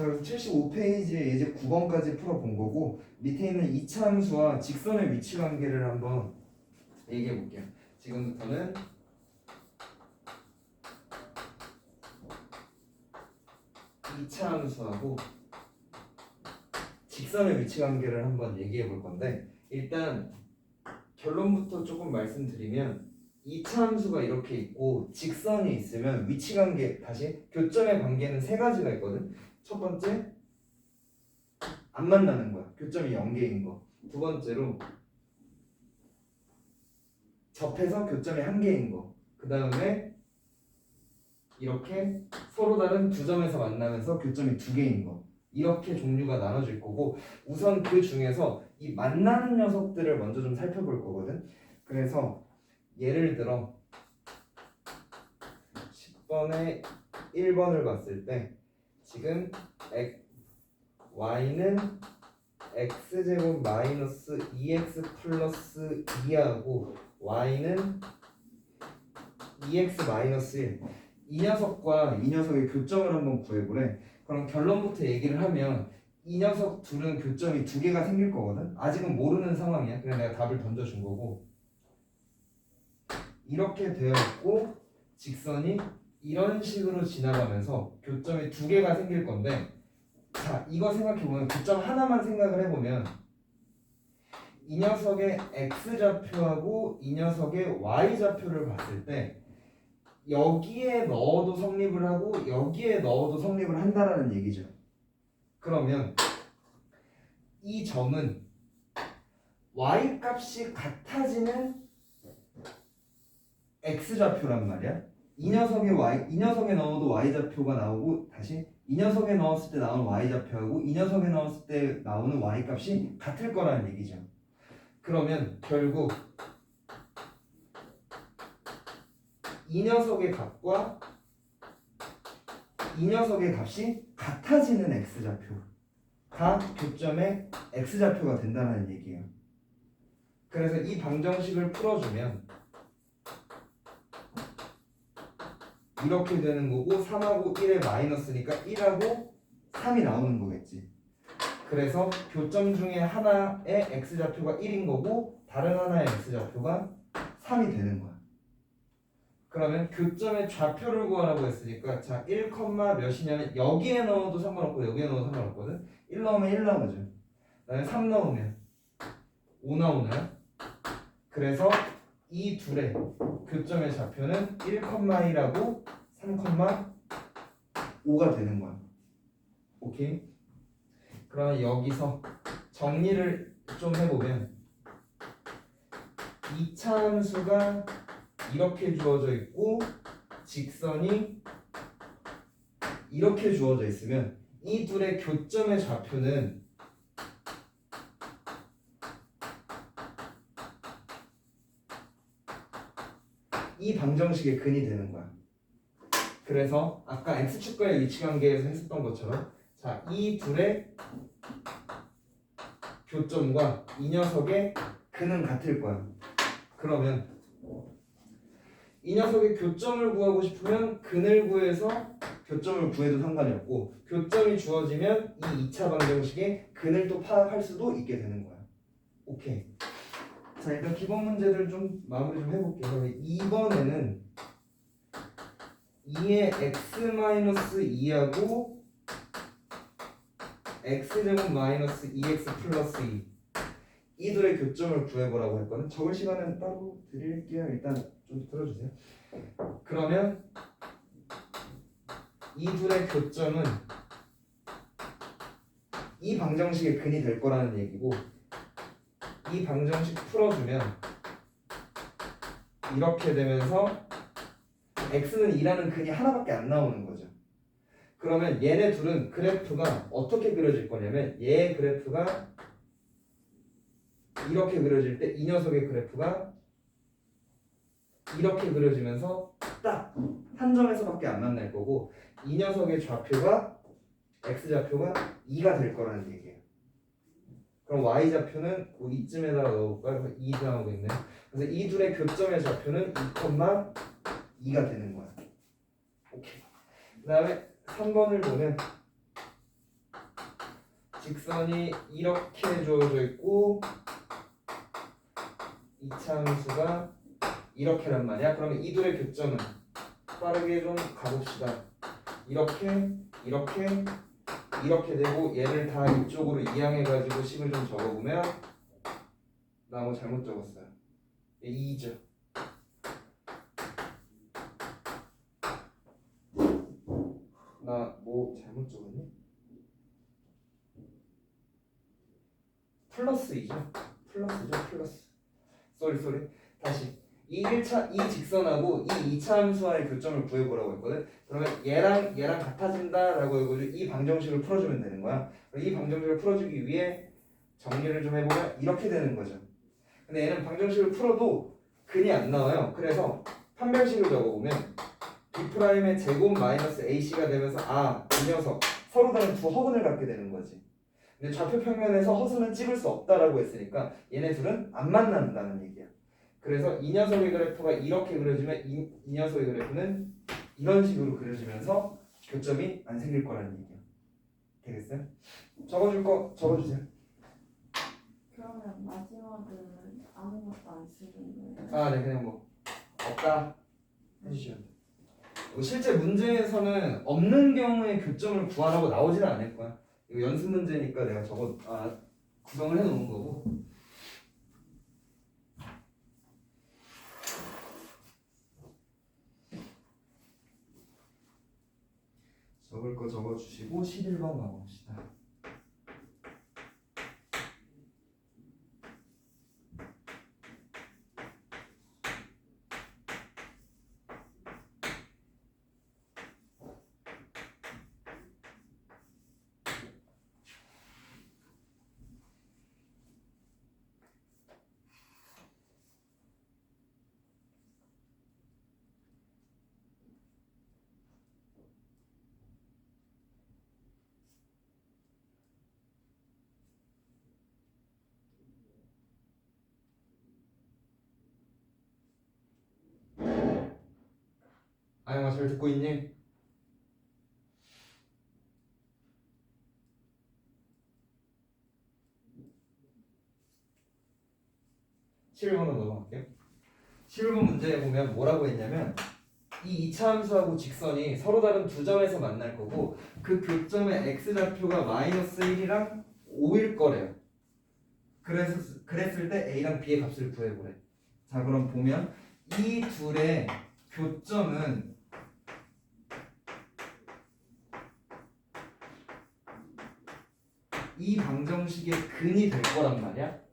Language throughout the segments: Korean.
자, 그래서 75페이지에 이제 9번까지 풀어본 거고 밑에 있는 이차 함수와 직선의 위치 관계를 한번 얘기해 볼게요. 지금부터는 이차 함수하고 직선의 위치 관계를 한번 얘기해 볼 건데 일단 결론부터 조금 말씀드리면 이차 함수가 이렇게 있고 직선이 있으면 위치 관계 다시 교점의 관계는 세 가지가 있거든. 첫 번째 안 만나는 거야. 교점이 0개인 거. 두 번째로 접해서 교점이 1개인 거. 그 다음에 이렇게 서로 다른 두 점에서 만나면서 교점이 2개인 거. 이렇게 종류가 나눠질 거고 우선 그 중에서 이 만나는 녀석들을 먼저 좀 살펴볼 거거든. 그래서 예를 들어 10번에 1번을 봤을 때 지금 y는 x제곱 마이너스 2x 플러스 2하고 y는 2x 마이너스 1 이 녀석과 이 녀석의 교점을 한번 구해보래. 그럼 결론부터 얘기를 하면 이 녀석 둘은 교점이 2개가 생길 거거든. 아직은 모르는 상황이야. 그냥 내가 답을 던져준 거고 이렇게 되어 있고 직선이 이런 식으로 지나가면서 교점이 2개가 생길 건데 자 이거 생각해보면 교점 하나만 생각을 해보면 이 녀석의 x좌표하고 이 녀석의 y좌표를 봤을 때 여기에 넣어도 성립을 하고 여기에 넣어도 성립을 한다라는 얘기죠. 그러면 이 점은 y 값이 같아지는 x좌표란 말이야. 이 녀석에 넣어도 y좌표가 나오고 다시 이 녀석에 넣었을 때 나오는 y좌표하고 이 녀석에 넣었을 때 나오는 y 값이 같을 거라는 얘기죠. 그러면 결국 이 녀석의 값과 이 녀석의 값이 같아지는 x좌표가 교점의 x좌표가 된다는 얘기예요. 그래서 이 방정식을 풀어주면 이렇게 되는 거고 3하고 1의 마이너스니까 1하고 3이 나오는 거겠지. 그래서 교점 중에 하나의 x좌표가 1인 거고 다른 하나의 x좌표가 3이 되는 거야. 그러면 교점의 좌표를 구하라고 했으니까 자 1, 몇이냐면 여기에 넣어도 상관없고 여기에 넣어도 상관없거든. 1 넣으면 1 나오죠. 그다음에 3 넣으면 5 나오나요? 그래서 이 둘의 교점의 좌표는 1,1하고 3,5가 되는 거야. 오케이? 그러면 여기서 정리를 좀 해보면 2차 함수가 이렇게 주어져 있고 직선이 이렇게 주어져 있으면 이 둘의 교점의 좌표는 이 방정식의 근이 되는 거야. 그래서 아까 x축과의 위치관계에서 했었던 것처럼 자, 이 둘의 교점과 이 녀석의 근은 같을 거야. 그러면 이 녀석의 교점을 구하고 싶으면 근을 구해서 교점을 구해도 상관이 없고 교점이 주어지면 이 2차 방정식의 근을 또 파악할 수도 있게 되는 거야. 오케이. 자 일단 기본 문제들 좀 마무리 좀 해볼게요. 이번에는 2의 x-2하고 x제곱 마이너스 2x 플러스 2 이 둘의 교점을 구해보라고 했거든. 적을 시간은 따로 드릴게요. 일단 좀 들어주세요. 그러면 이 둘의 교점은 이 방정식의 근이 될 거라는 얘기고 이 방정식 풀어주면 이렇게 되면서 x는 2라는 근이 하나밖에 안 나오는 거죠. 그러면 얘네 둘은 그래프가 어떻게 그려질 거냐면 얘의 그래프가 이렇게 그려질 때 이 녀석의 그래프가 이렇게 그려지면서 딱 한 점에서밖에 안 만날 거고 이 녀석의 좌표가 x좌표가 2가 될 거라는 얘기예요. 그럼 y좌표는 뭐 이쯤에다가 넣어볼까요? 2 나오고 있네요. 그래서 이 둘의 교점의 좌표는 2,2가 되는 거야. 오케이. 그 다음에 3번을 보면 직선이 이렇게 주어져 있고 2차 함수가 이렇게란 말이야. 그러면 이 둘의 교점은 빠르게 좀 가봅시다. 이렇게 이렇게 이렇게 되고 얘를 다 이쪽으로 이항해가지고 식을 좀 적어보면 나 뭐 잘못 적었어요. 2죠. 나 뭐 잘못 적었니? 플러스 2죠. 플러스죠. 플러스. 쏘리. 다시 이 1차 이 직선하고 이 2차 함수와의 교점을 구해보라고 했거든. 그러면 얘랑 같아진다라고 해가지고 이 방정식을 풀어주면 되는 거야. 이 방정식을 풀어주기 위해 정리를 좀 해보면 이렇게 되는 거죠. 근데 얘는 방정식을 풀어도 근이 안 나와요. 그래서 판별식을 적어보면 B'의 제곱 마이너스 AC가 되면서 이 녀석 서로 다른 두 허근을 갖게 되는 거지. 근데 좌표 평면에서 허수는 찍을 수 없다라고 했으니까 얘네 둘은 안 만난다는 얘기야. 그래서 이 녀석의 그래프가 이렇게 그려지면 이 녀석의 그래프는 이런 식으로 그려지면서 교점이 안 생길 거라는 얘기야. 되겠어요? 적어줄 거 적어주세요. 그러면 마지막은 아무것도 안 쓰는 거예요? 네, 그냥 뭐 없다 해주시면 돼. 실제 문제에서는 없는 경우에 교점을 구하라고 나오지는 않을 거야. 이거 연습 문제니까 내가 구성을 해놓은 거고. 적을 거 적어주시고 11번 가봅시다. 아영아 잘 듣고 있니? (11번으로) 넘어갈게요. 11번 문제에 보면 뭐라고 했냐면 이 2차 함수하고 직선이 서로 다른 두 점에서 만날 거고 그 교점의 x좌표가 마이너스 1이랑 5일 거래요. 그랬을 때 a랑 b의 값을 구해보래. 자, 그럼 보면 이 둘의 교점은 이 방정식의 근이 될 거란 말이야.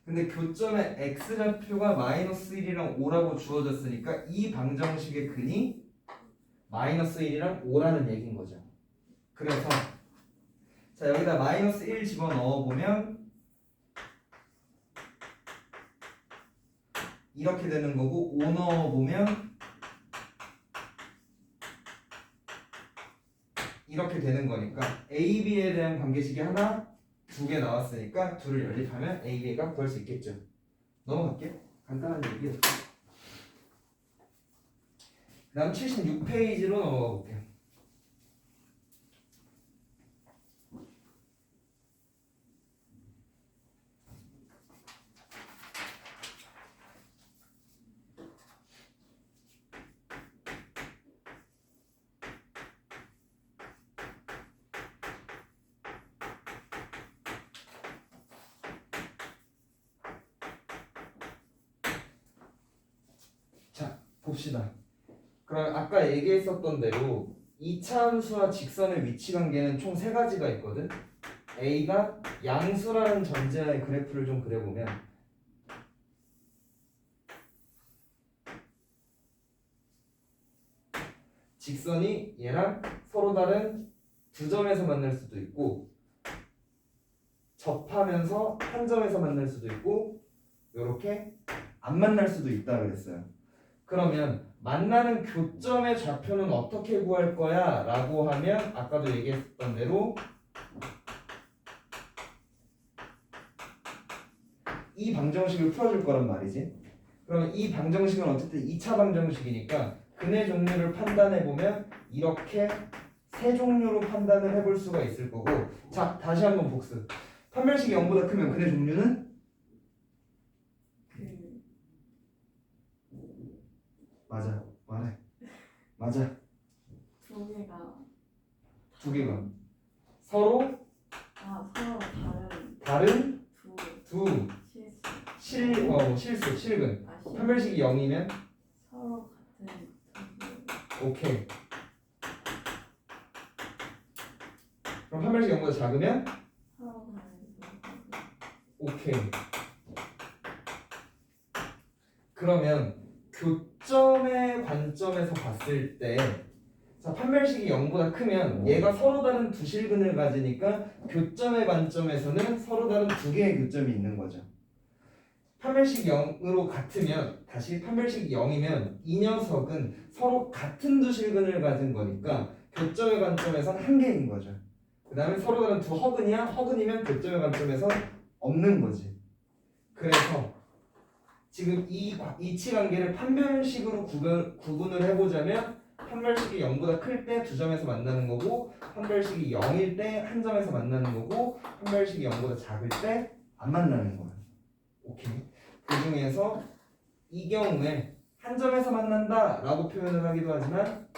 근데 교점의 x좌표가 마이너스 1이랑 5라고 주어졌으니까 이 방정식의 근이 마이너스 1이랑 5라는 얘기인 거죠. 그래서 자, 여기다 마이너스 1 집어넣어 보면 이렇게 되는 거고 5 넣어 보면 이렇게 되는 거니까 A, B에 대한 관계식이 하나, 두 개 나왔으니까 둘을 연립하면 A, B가 구할 수 있겠죠. 넘어갈게요. 간단한 얘기였죠. 그 다음 76페이지로 넘어가 볼게요. 봅시다. 그럼 아까 얘기했었던 대로 2차 함수와 직선의 위치 관계는 총 3가지가 있거든. A가 양수라는 전제하에 그래프를 좀 그려보면 직선이 얘랑 서로 다른 두 점에서 만날 수도 있고 접하면서 한 점에서 만날 수도 있고 이렇게 안 만날 수도 있다 그랬어요. 그러면 만나는 교점의 좌표는 어떻게 구할 거야? 라고 하면 아까도 얘기했던 대로 이 방정식을 풀어줄 거란 말이지. 그러면 이 방정식은 어쨌든 2차 방정식이니까 근의 종류를 판단해 보면 이렇게 세 종류로 판단을 해볼 수가 있을 거고. 자, 다시 한번 복습. 판별식이 0보다 크면 근의 종류는? 그 맞아. 말해. 맞아. 두 개가 두 개가 서로 서로 다른 다른 두 두 실수, 실근. 실수 판별식이 0이면? 서로 같은 두 개. 오케이. 그럼 판별식이 0보다 작으면? 서로 다른 두 개. 오케이. 그러면 교점의 관점에서 봤을 때, 자, 판별식이 0보다 크면 얘가 서로 다른 두 실근을 가지니까 교점의 관점에서는 서로 다른 두 개의 교점이 있는 거죠. 판별식이 0으로 같으면, 다시 판별식이 0이면 이 녀석은 서로 같은 두 실근을 가진 거니까 교점의 관점에선 한 개인 거죠. 그 다음에 서로 다른 두 허근이야? 허근이면 교점의 관점에선 없는 거지. 그래서 지금 이 이치관계를 판별식으로 구분을 해보자면 판별식이 0보다 클 때 두 점에서 만나는 거고, 판별식이 0일 때 한 점에서 만나는 거고, 판별식이 0보다 작을 때 안 만나는 거야. 오케이. 그 중에서 이 경우에 한 점에서 만난다 라고 표현을 하기도 하지만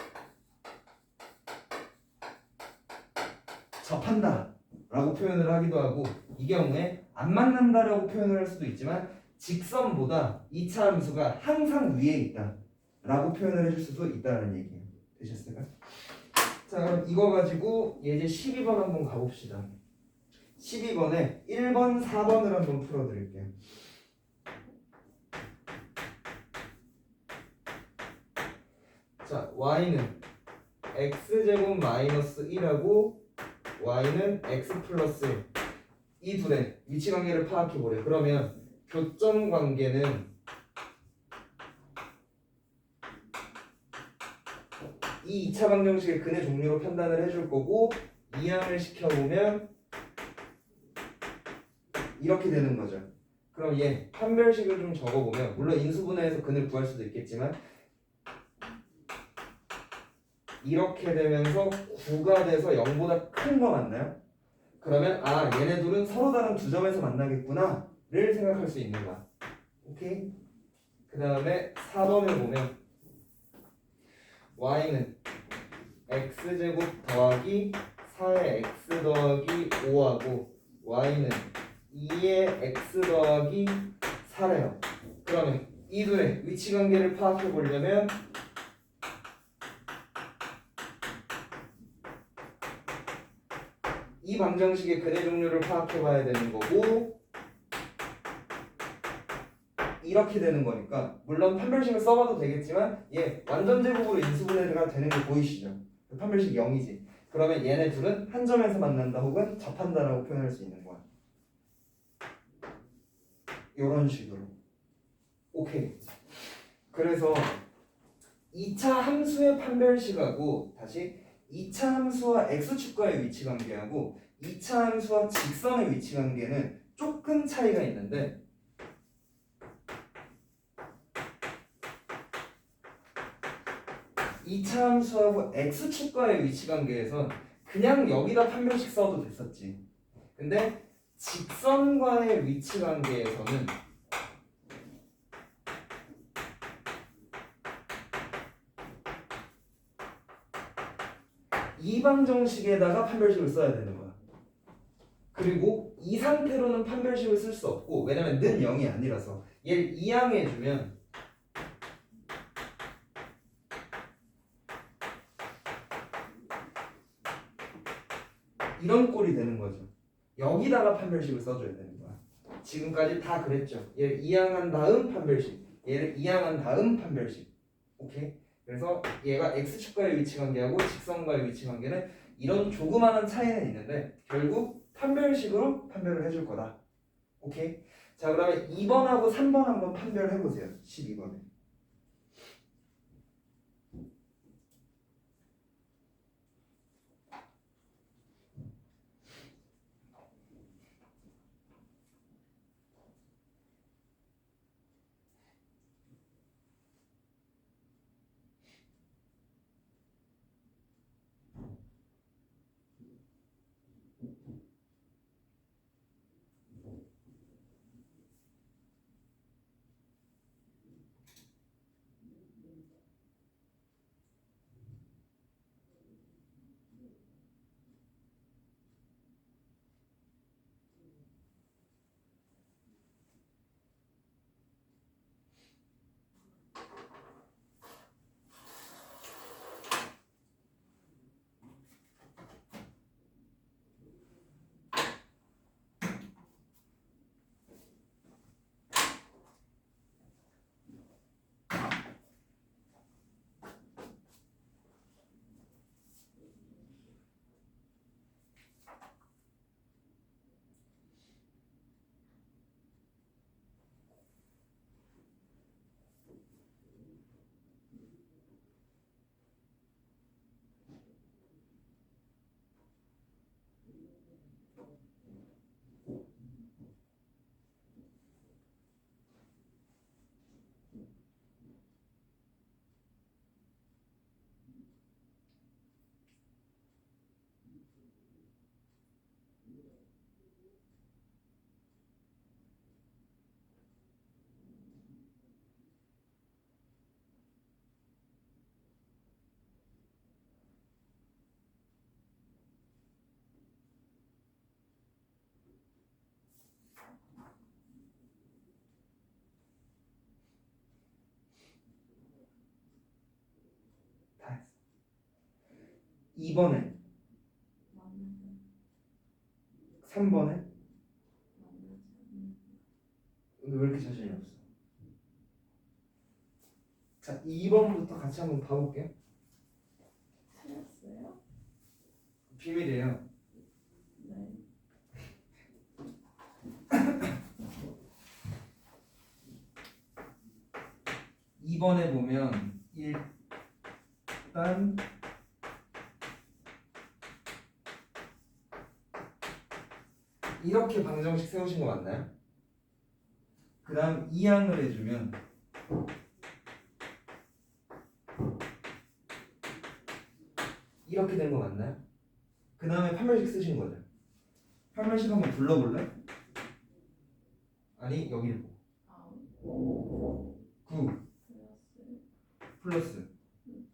접한다 라고 표현을 하기도 하고, 이 경우에 안 만난다 라고 표현을 할 수도 있지만 직선보다 2차 함수가 항상 위에 있다 라고 표현을 해줄 수도 있다는 얘기예요. 되셨을까요? 자, 그럼 이거 가지고 예제 12번 한번 가봅시다. 12번에 1번, 4번을 한번 풀어드릴게요. 자, y는 x제곱 마이너스 1하고 y는 x 플러스 1. 이 둘의 위치관계를 파악해보래. 그러면 교점 관계는 이 2차 방정식의 근의 종류로 판단을 해줄 거고, 이항을 시켜보면 이렇게 되는 거죠. 그럼 얘 판별식을 좀 적어보면, 물론 인수분해해서 근을 구할 수도 있겠지만 이렇게 되면서 9가 돼서 0보다 큰 거 맞나요? 그러면 얘네 둘은 서로 다른 두 점에서 만나겠구나 를 생각할 수 있는 거야. 오케이? 그 다음에 4번을 보면 y는 x제곱 더하기 4의 x 더하기 5하고 y는 2의 x 더하기 4래요. 그러면 이 둘의 위치관계를 파악해 보려면 이 방정식의 근의 종류를 파악해 봐야 되는 거고, 이렇게 되는 거니까 물론 판별식을 써봐도 되겠지만 얘 완전 제곱으로 인수분해가 되는 거 보이시죠? 판별식 0이지. 그러면 얘네 둘은 한 점에서 만난다 혹은 접한다라고 표현할 수 있는 거야. 이런 식으로. 오케이. 그래서 2차 함수의 판별식하고, 다시 2차 함수와 x축과의 위치관계하고 2차 함수와 직선의 위치관계는 조금 차이가 있는데, 이 차 함수하고 x축과의 위치관계에선 그냥 여기다 판별식 써도 됐었지. 근데 직선과의 위치관계에서는 이 방정식에다가 판별식을 써야 되는 거야. 그리고 이 상태로는 판별식을 쓸 수 없고, 왜냐면 는 0이 아니라서 얘를 이항해주면 이런 꼴이 되는 거죠. 여기다가 판별식을 써줘야 되는 거야. 지금까지 다 그랬죠. 얘를 이항한 다음 판별식, 얘를 이항한 다음 판별식. 오케이? 그래서 얘가 x축과의 위치관계하고 직선과의 위치관계는 이런 조그마한 차이는 있는데 결국 판별식으로 판별을 해줄 거다. 오케이? 자, 그다음에 2번하고 3번 한번 판별해 보세요. 12번에. 2번에, 맞는 3번에. 맞는 않는 왜 이렇게 자신이 없어? 자, 2번부터 같이 한번 봐볼게요. 틀렸어요? 비밀이에요. 네. 2번에 보면 일단 이렇게 방정식 세우신 거 맞나요? 그 다음 이항을 해주면 이렇게 된 거 맞나요? 그 다음에 판별식 쓰신 거죠? 판별식 한번 불러볼래? 아니 여기를 보고 아, 9 플러스 플러스 드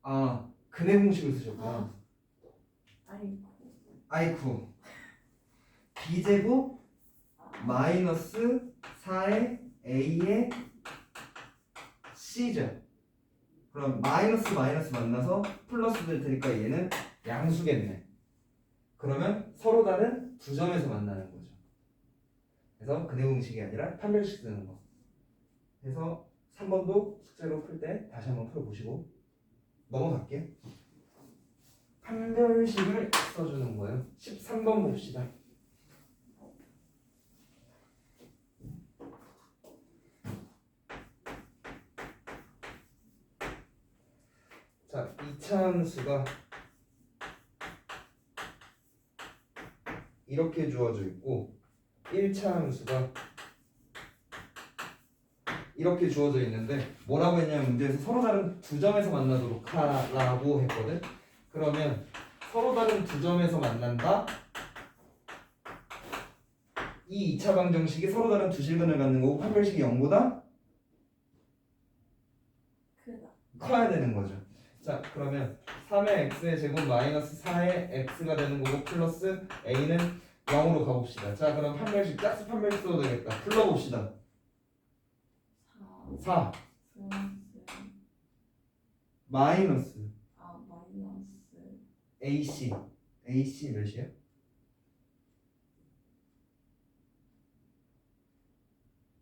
아 근해 공식을 쓰셨구나. 아이고 아이쿠 b제곱 마이너스 4의 a의 c죠. 그럼 마이너스 마이너스 만나서 플러스 될 테니까 얘는 양수겠네. 그러면 서로 다른 두 점에서 만나는 거죠. 그래서 근해 공식이 아니라 판별식 쓰는 거. 그래서 3번도 숙제로 풀 때 다시 한번 풀어보시고 넘어갈게요. 판별식을 써주는 거예요. 13번 봅시다. 자, 2차 함수가 이렇게 주어져 있고 1차 함수가 이렇게 주어져 있는데 뭐라고 했냐면 문제에서 서로 다른 두 점에서 만나도록 하라고 했거든. 그러면 서로 다른 두 점에서 만난다. 이 2차 방정식이 서로 다른 두 실근을 갖는 거고 판별식이 0보다 크다. 커야 되는 거죠. 자, 그러면 3의 x의 제곱 마이너스 4의 x가 되는 거고 플러스 a는 0으로 가봅시다. 자, 그럼 판별식 짝수 판별식 써도 되겠다. 풀러봅시다. 4 플러스 마이너스 마이너스 ac 몇이에요?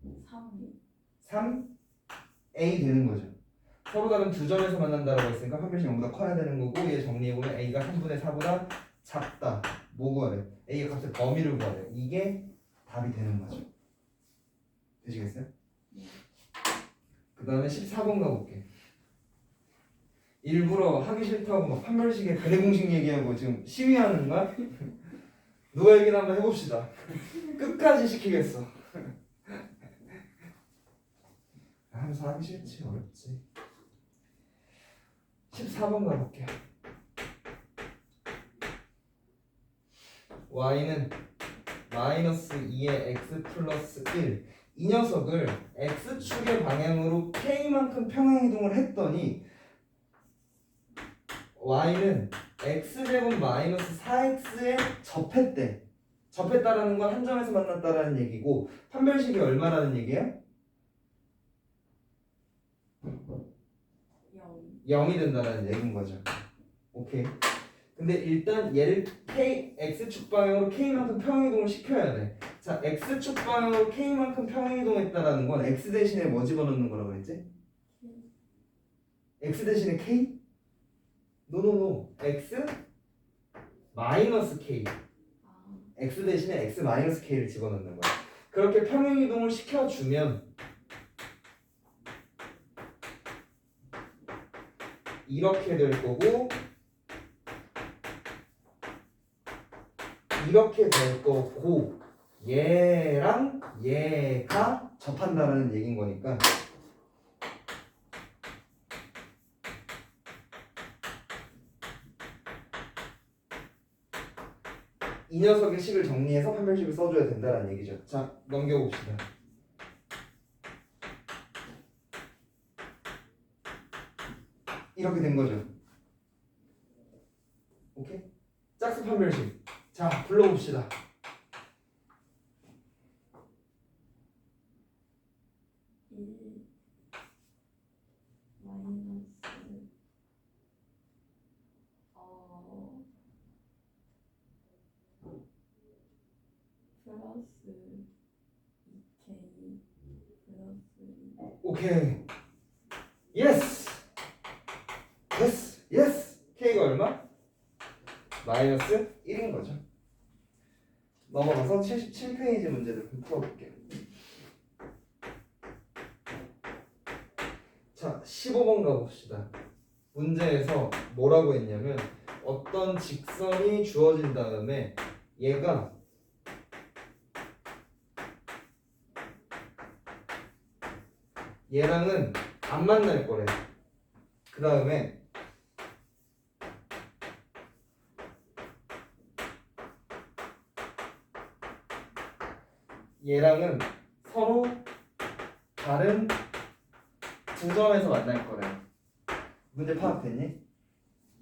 3이 3a 되는 거죠. 서로 다른 두 점에서 만난다라고 했으니까 판별식 0보다 커야 되는 거고 얘 정리해보면 a가 3분의 4보다 작다. 뭐 구하래? a의 값의 범위를 구하래. 이게 답이 되는 거죠. 되시겠어요? 그 다음에 14번 가볼게. 일부러 하기 싫다고 막 판별식에 근해 공식 얘기하고 지금 시위하는 거야? 누가 얘기나 한번 해봅시다. 끝까지 시키겠어. 하면서 하기 싫지, 어렵지. 14번 가볼게. y는 마이너스 2의 x 플러스 1. 이 녀석을 x축의 방향으로 k만큼 평행이동을 했더니 y는 x제곱 마이너스 4x에 접했대. 접했다라는 건 한 점에서 만났다라는 얘기고 판별식이 얼마라는 얘기야? 0 0이 된다라는 얘기인 거죠. 오케이. 근데 일단 얘를 x축 방향으로 k만큼 평행이동을 시켜야 돼. 자, x축 방향으로 k만큼 평행이동했다라는 건 x 대신에 뭐 집어넣는 거라고 했지? x 대신에 k? 노노노. x 마이너스 k. x 대신에 x 마이너스 k를 집어넣는 거야. 그렇게 평행이동을 시켜주면 이렇게 될 거고 이렇게 될 거고 얘랑 얘가 접한다는 얘기인 거니까 이 녀석의 식을 정리해서 판별식을 써줘야 된다는 얘기죠. 자, 넘겨봅시다. 이렇게 된 거죠. 오케이? 짝수 판별식. 자, 불러봅시다. 1 마이너스 플러스 2k 플러스 2. 오케이. 예스. 예스. 예스. K가 얼마? 마이너스 1인 거죠. 넘어가서 77페이지 문제들 좀 풀어볼게요. 자, 15번 가봅시다. 문제에서 뭐라고 했냐면 어떤 직선이 주어진 다음에 얘가 얘랑은 안 만날 거래. 그 다음에 얘랑은 서로 다른 두 점에서 만날 거래. 문제 파악됐니?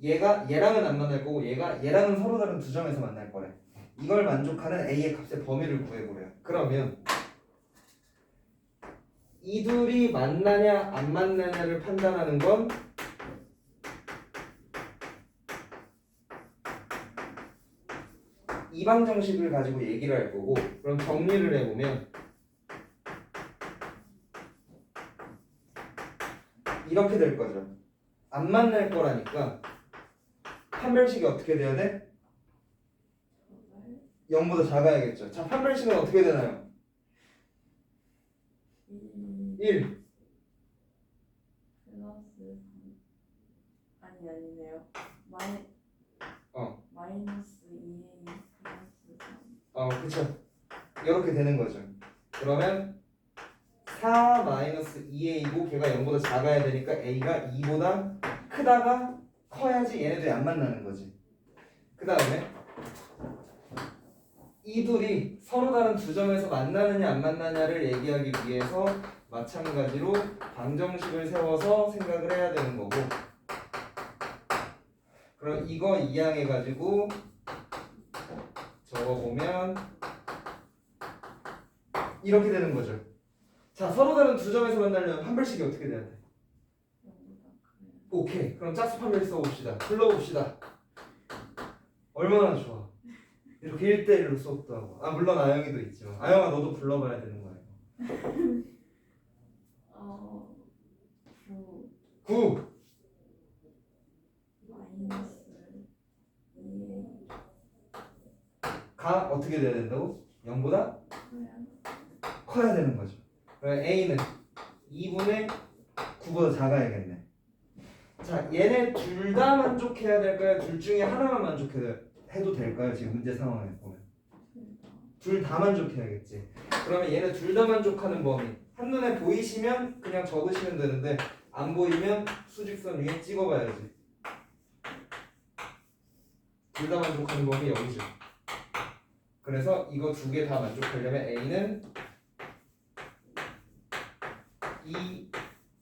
얘랑은 안 만날 거고 얘랑은 서로 다른 두 점에서 만날 거래. 이걸 만족하는 A의 값의 범위를 구해보래요. 그러면 이 둘이 만나냐 안 만나냐를 판단하는 건 이방 정식을 가지고 얘기를 할 거고, 그럼 정리를 해보면 이렇게 될 거죠. 안 만날 거라니까 판별식이 어떻게 돼야 돼? 0보다 작아야겠죠. 자, 판별식은 어떻게 되나요? 1 플러스 3. 아니네요. 마이너스 2a 플러스 3. 그쵸. 이렇게 되는 거죠. 그러면 4-2a이고 걔가 0보다 작아야 되니까 a가 2보다 크다가 커야지 얘네들이 안 만나는 거지. 그 다음에 이 둘이 서로 다른 두 점에서 만나느냐 안 만나냐를 얘기하기 위해서 마찬가지로 방정식을 세워서 생각을 해야 되는 거고, 그럼 이거 이항해가지고 적어보면 이렇게 되는 거죠. 자, 서로 다른 두 점에서 만나려면 판별식이 어떻게 돼야 돼? 오케이. 그럼 짝수 판별식 써봅시다. 불러봅시다. 얼마나 좋아. 이렇게 1대1로 수업도 하고. 물론 아영이도 있지만. 아영아, 너도 불러봐야 되는 거야. 9 마이너스 2a 가 어떻게 돼야 된다고? 0보다 커야 되는 거죠. 그럼 A는 2분의 9보다 작아야겠네. 자, 얘네 둘 다 만족해야 될까요? 둘 중에 하나만 만족해도 될까요? 지금 문제 상황에 보면 둘 다 만족해야겠지. 그러면 얘네 둘 다 만족하는 범위 한눈에 보이시면 그냥 적으시면 되는데 안 보이면 수직선 위에 찍어봐야지. 둘 다 만족하는 범위 여기죠. 그래서 이거 두 개 다 만족하려면 A는 이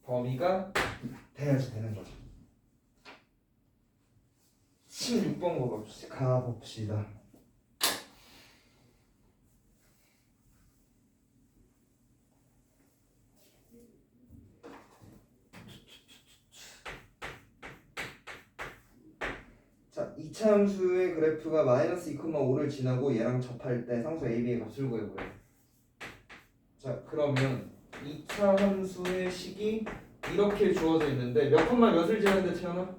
범위가 돼야지 되는 거죠. 16번 가봅시다. 자, 이차함수의 그래프가 마이너스 2,5를 지나고 얘랑 접할 때 상수 AB의 값을 구해보래요. 자, 그러면 2차 함수의 식이 이렇게 주어져 있는데 몇 컴마 몇을 지났는데 채연아?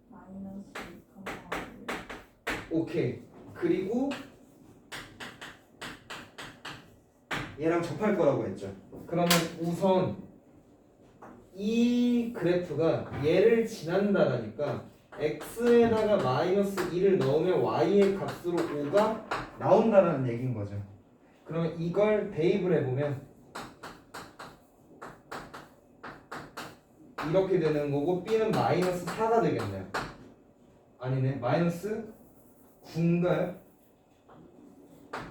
마이너스 2,5. 오케이. 그리고 얘랑 접할 거라고 했죠. 그러면 우선 이 그래프가 얘를 지난다라니까 x에다가 마이너스 2를 넣으면 y의 값으로 5가 나온다라는 얘기인 거죠. 그러면 이걸 대입을 해보면 이렇게 되는 거고 b는 마이너스 4가 되겠네요. 아니네, 마이너스 9인가요?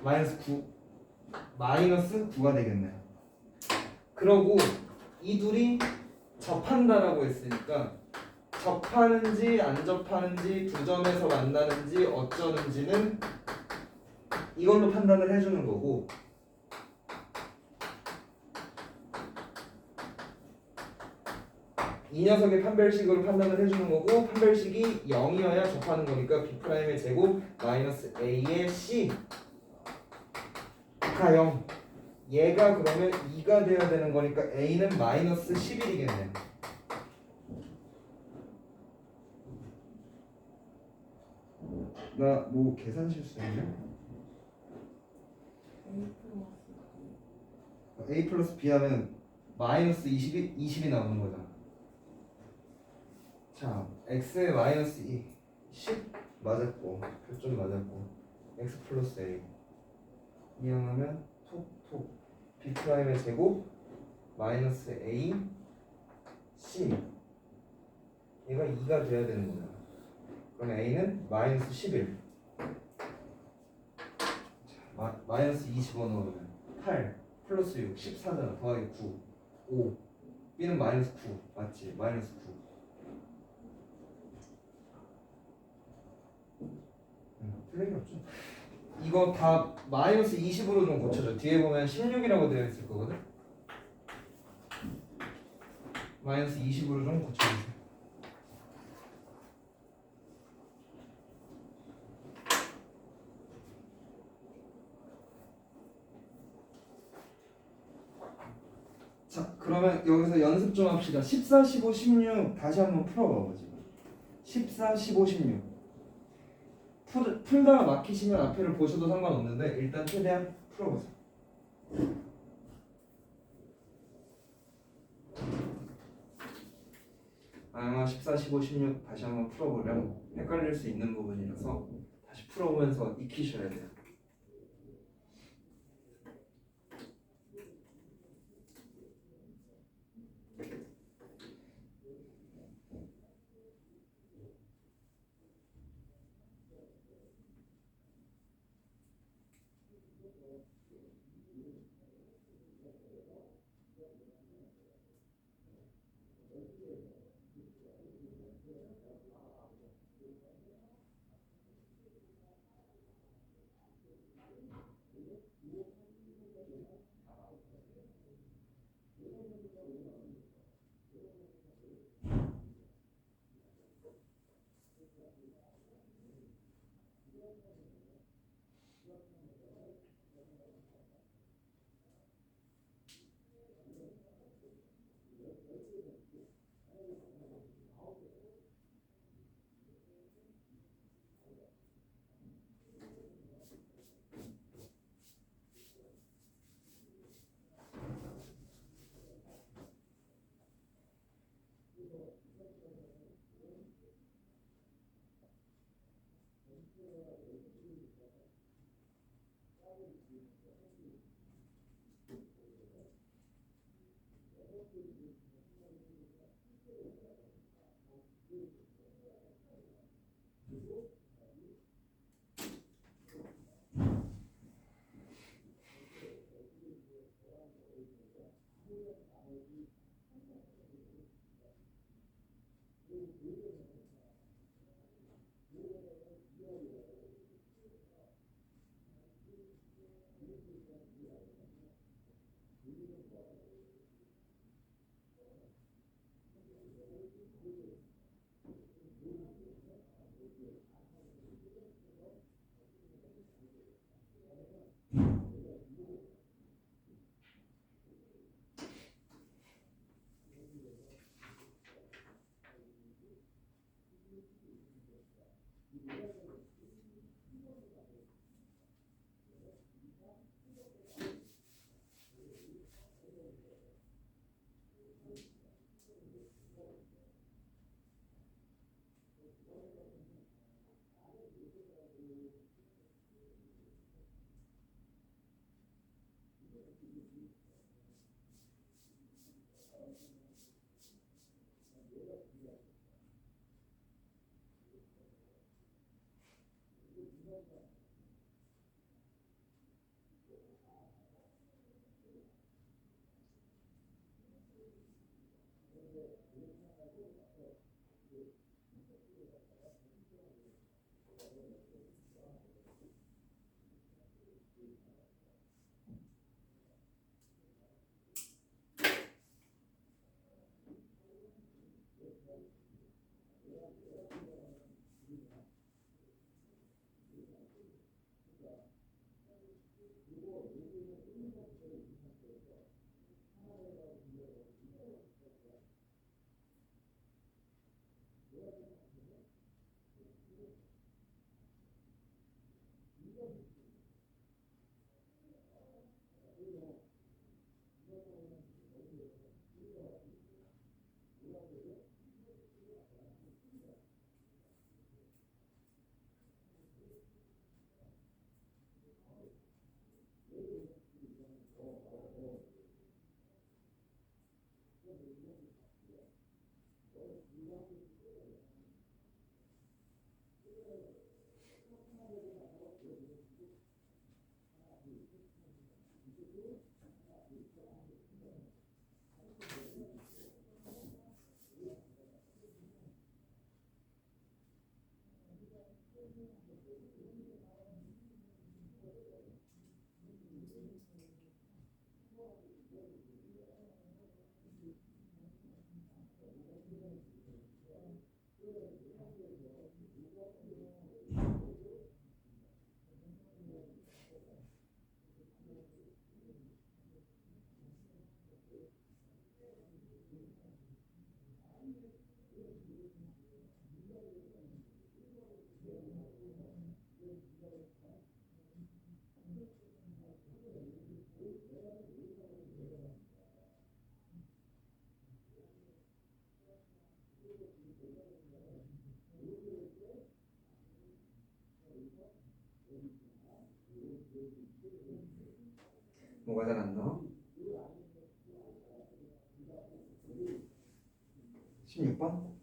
마이너스 9 마이너스 9가 되겠네요. 그러고 이 둘이 접한다라고 했으니까 접하는지 안 접하는지 두 점에서 만나는지 어쩌는지는 이걸로 판단을 해주는 거고, 이 녀석의 판별식으로 판단을 해주는 거고, 판별식이 0이어야 접하는 거니까 B'의 제곱 마이너스 A의 C 각하 0. 얘가 그러면 2가 돼야 되는 거니까 a는 마이너스 11이겠네. 나 뭐 계산 실수했냐? A 플러스 a 플러스 b 하면 마이너스 20이 나오는 거잖아. 자, x에 마이너스 10 맞았고 표점 맞았고 x 플러스 a 이항하면 톡톡 b 프라임의 제곱 마이너스 a c 얘가 2가 돼야 되는 거잖아. 그럼 a는 마이너스 11 마이너스 25 넣으면 8 플러스 6 14잖아. 더하기 9 5 b는 마이너스 9 맞지? 마이너스 9 틀린 게 없죠. 이거 다 마이너스 20으로 좀 고쳐줘. 뒤에 보면 16이라고 되어 있을 거거든. 마이너스 20으로 좀 고쳐주세요. 자, 그러면 여기서 연습 좀 합시다. 14, 15, 16 다시 한번 풀어봐봐 지금. 14, 15, 16 풀다가 막히시면 앞에를 보셔도 상관없는데 일단 최대한 풀어보세요. 아마 14, 15, 16 다시 한번 풀어보면 헷갈릴 수 있는 부분이라서 다시 풀어보면서 익히셔야 돼요. 뭐가 잘 안 나와? 16번?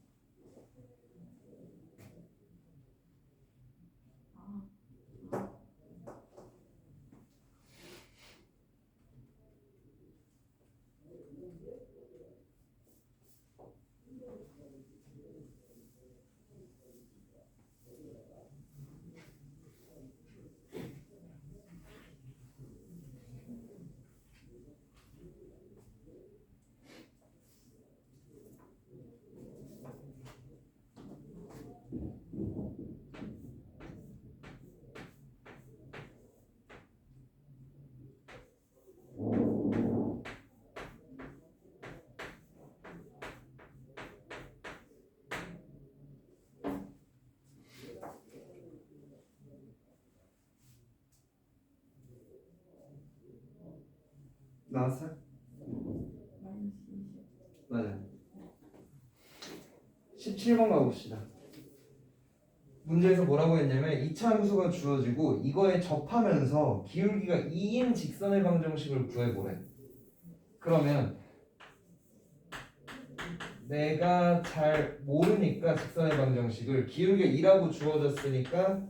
나왔어요? 마이너스 20. 맞아요. 17번 가봅시다. 문제에서 뭐라고 했냐면 2차 함수가 주어지고 이거에 접하면서 기울기가 2인 직선의 방정식을 구해보래. 그러면 내가 잘 모르니까 직선의 방정식을 기울기가 2라고 주어졌으니까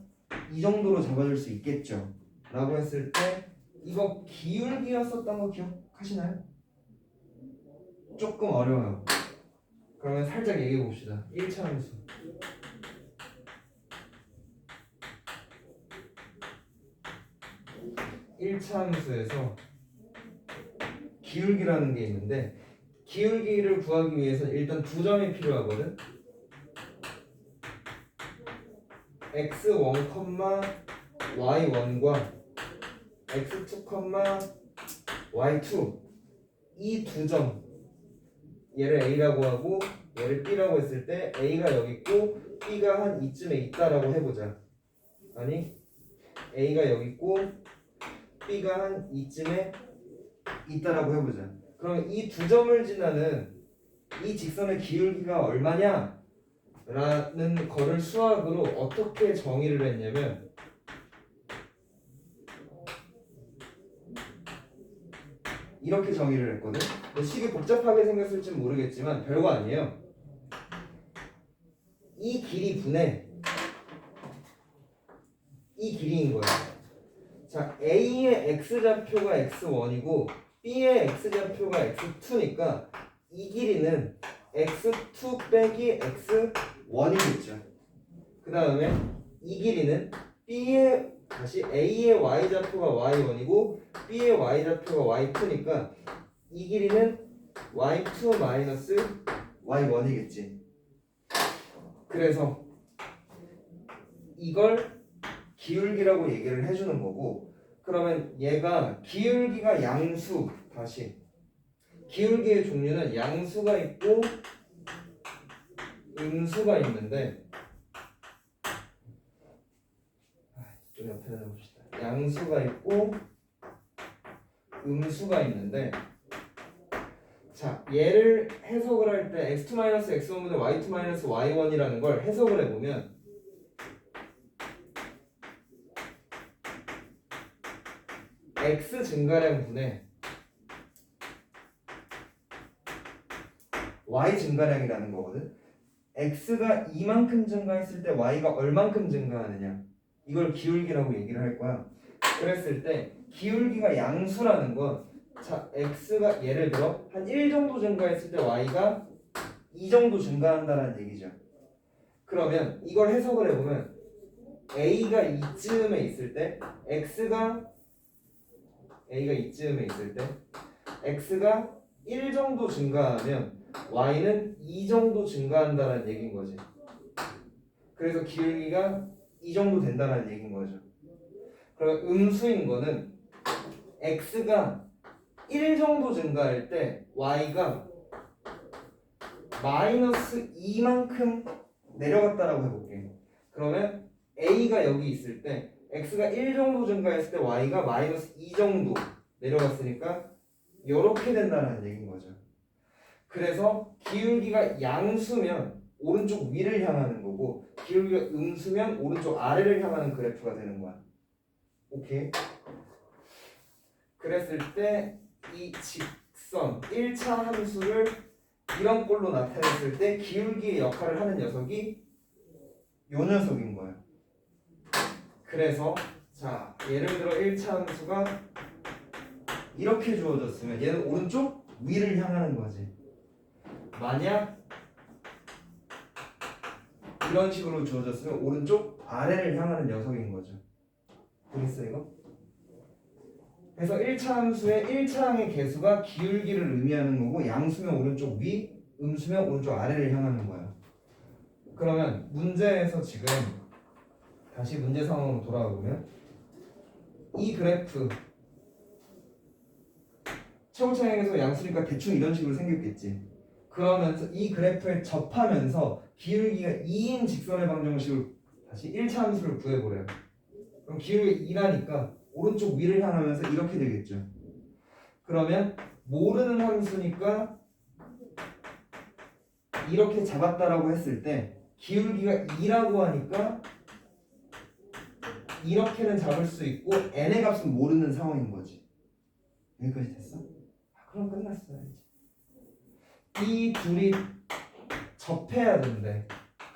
이 정도로 잡아줄 수 있겠죠 라고 했을 때 이거 기울기였었던 거 기억하시나요? 조금 어려워요. 그러면 살짝 얘기해 봅시다. 1차 함수 1차 함수에서 기울기라는 게 있는데 기울기를 구하기 위해서 일단 두 점이 필요하거든. x1, y1과 x2, y2 이 두 점 얘를 A라고 하고 얘를 B라고 했을 때 A가 여기 있고 B가 한 이쯤에 있다라고 해보자. 아니 A가 여기 있고 B가 한 이쯤에 있다라고 해보자. 그럼 이 두 점을 지나는 이 직선의 기울기가 얼마냐? 라는 거를 수학으로 어떻게 정의를 했냐면 이렇게 정의를 했거든. 근데 식이 복잡하게 생겼을지 모르겠지만 별거 아니에요. 이 길이 분의 이 길이인 거예요. 자, A의 x좌표가 x1이고 B의 x좌표가 x2니까 이 길이는 x2 빼기 x1이겠죠. 그 다음에 이 길이는 B의 다시 A의 y좌표가 y1이고 B의 y좌표가 y2니까 이 길이는 y2 마이너스 y1이겠지. 그래서 이걸 기울기라고 얘기를 해주는 거고, 그러면 얘가 기울기가 양수, 다시 기울기의 종류는 양수가 있고 음수가 있는데, 좀 옆에다 봅시다. 양수가 있고 음수가 있는데, 자 얘를 해석을 할 때 x2-x1분의 y2-y1이라는 걸 해석을 해보면 x 증가량 분의 y 증가량이라는 거거든. x가 이만큼 증가했을 때 y가 얼만큼 증가하느냐, 이걸 기울기라고 얘기를 할 거야. 그랬을 때 기울기가 양수라는 건, 자 x가 예를 들어 한 1 정도 증가했을 때 y가 2 정도 증가한다는 얘기죠. 그러면 이걸 해석을 해보면 a가 이쯤에 있을 때 a가 이쯤에 있을 때 x가 1 정도 증가하면 y는 2 정도 증가한다는 얘기인 거지. 그래서 기울기가 이 정도 된다는 얘기인 거죠. 그럼 음수인 거는 x가 1 정도 증가할 때 y가 마이너스 2만큼 내려갔다라고 해볼게. 그러면 a가 여기 있을 때 x가 1 정도 증가했을 때 y가 마이너스 2 정도 내려갔으니까 이렇게 된다는 얘기인 거죠. 그래서 기울기가 양수면 오른쪽 위를 향하는 거고 기울기가 음수면 오른쪽 아래를 향하는 그래프가 되는 거야. 오케이? 그랬을 때 이 직선 1차 함수를 이런 꼴로 나타냈을 때 기울기의 역할을 하는 녀석이 요 녀석인 거예요. 그래서 자 예를 들어 1차 함수가 이렇게 주어졌으면 얘는 오른쪽 위를 향하는 거지. 만약 이런 식으로 주어졌으면 오른쪽 아래를 향하는 녀석인 거죠. 보겠어 이거? 그래서 1차 함수의 1차항의 개수가 기울기를 의미하는 거고 양수면 오른쪽 위, 음수면 오른쪽 아래를 향하는 거야. 그러면 문제에서 지금 다시 문제 상황으로 돌아가 보면 이 그래프 최고차항에서 양수니까 대충 이런 식으로 생겼겠지. 그러면서 이 그래프에 접하면서 기울기가 2인 직선의 방정식으로 다시 1차 함수를 구해보래요. 그럼 기울기가 2라니까 오른쪽 위를 향하면서 이렇게 되겠죠. 그러면 모르는 함수니까 이렇게 잡았다라고 했을 때 기울기가 2라고 하니까 이렇게는 잡을 수 있고 n의 값은 모르는 상황인 거지. 여기까지 됐어? 그럼 끝났어요. 이 둘이 접해야 된대.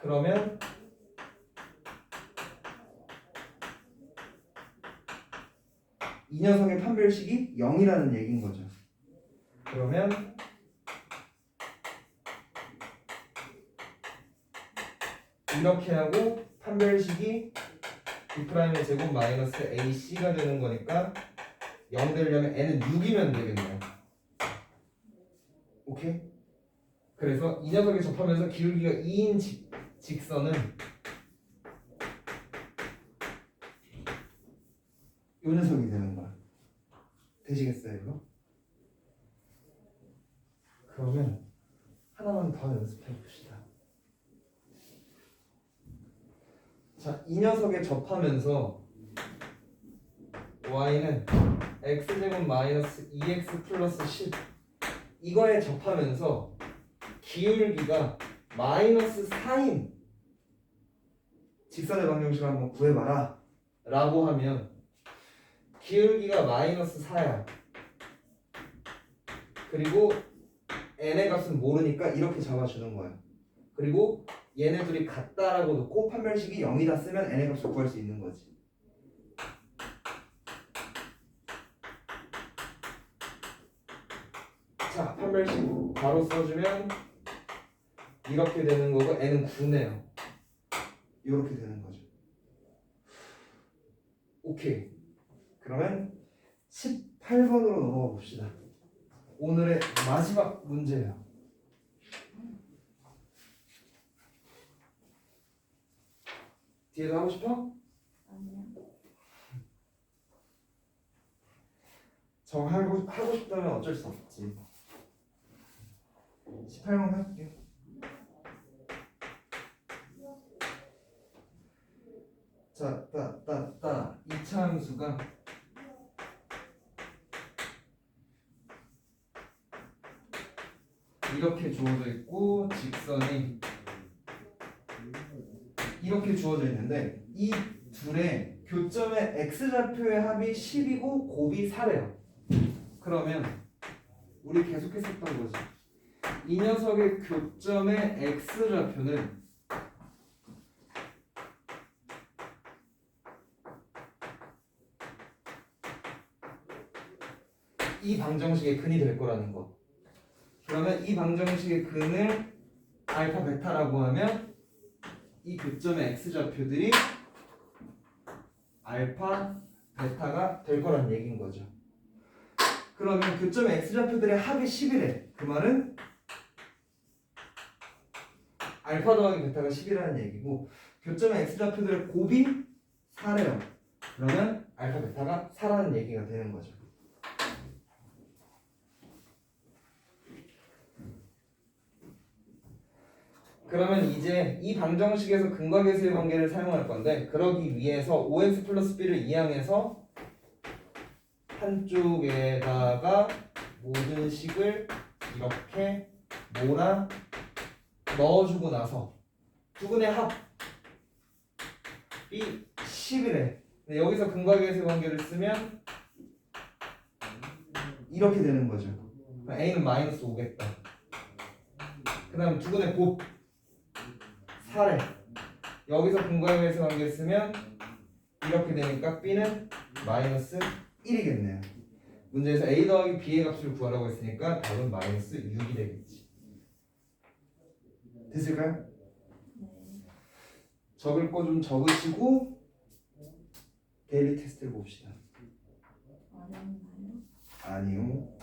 그러면 이 녀석의 판별식이 0이라는 얘기인 거죠. 그러면 이렇게 하고 판별식이 B'의 제곱 마이너스 AC가 되는 거니까 0 되려면 n은 6이면 되겠네요. 오케이? 그래서 이 녀석이 접하면서 기울기가 2인 직선은 이 녀석이 되는 거야. 되시겠어요 이거? 그러면 하나만 더 연습해 봅시다. 자, 이 녀석에 접하면서 y는 x제곱 마이너스 2x 플러스 10 이거에 접하면서 기울기가 마이너스 4인 직선의 방정식을 한번 구해봐라 라고 하면 기울기가 마이너스 4야. 그리고 n의 값은 모르니까 이렇게 잡아주는 거야. 그리고 얘네들이 같다라고 놓고 판별식이 0이다 쓰면 n의 값을 구할 수 있는 거지. 자, 판별식 바로 써주면 이렇게 되는 거고 n은 9네요. 이렇게 되는 거죠. 오케이. 그러면 18번으로 넘어가 봅시다. 오늘의 마지막 문제예요. 뒤에서 하고 싶어? 아니야. 하고 싶다면 어쩔 수 없지. 18번 할게요. 자, 2차 함수가 이렇게 주어져 있고 직선이 이렇게 주어져 있는데 이 둘의 교점의 x좌표의 합이 10이고 곱이 4래요. 그러면 우리 계속 했었던 거지. 이 녀석의 교점의 x좌표는 이 방정식의 근이 될 거라는 거. 그러면 이 방정식의 근을 알파 베타라고 하면 이 교점의 x좌표들이 알파, 베타가 될 거란 얘기인 거죠. 그러면 교점의 x좌표들의 합이 10이래. 그 말은 알파 더하기 베타가 10이라는 얘기고 교점의 x좌표들의 곱이 4래요. 그러면 알파 베타가 4라는 얘기가 되는 거죠. 그러면 이제 이 방정식에서 근과계수의 관계를 사용할 건데 그러기 위해서 5x 플러스 b를 이항해서 한쪽에다가 모든 식을 이렇게 몰아 넣어주고 나서 두근의 합 B 10이래. 근데 여기서 근과계수의 관계를 쓰면 이렇게 되는 거죠. A는 마이너스 5겠다. 그 다음 두근의 곱 4래. 여기서 근과계수 관계를 쓰면 이렇게 되니까 B는 마이너스 1이겠네요. 문제에서 A 더하기 B의 값을 구하라고 했으니까 답은 마이너스 6이 되겠지. 됐을까요? 네. 적을 거 좀 적으시고 데일리 테스트를 봅시다. 어렵나요? 아니요.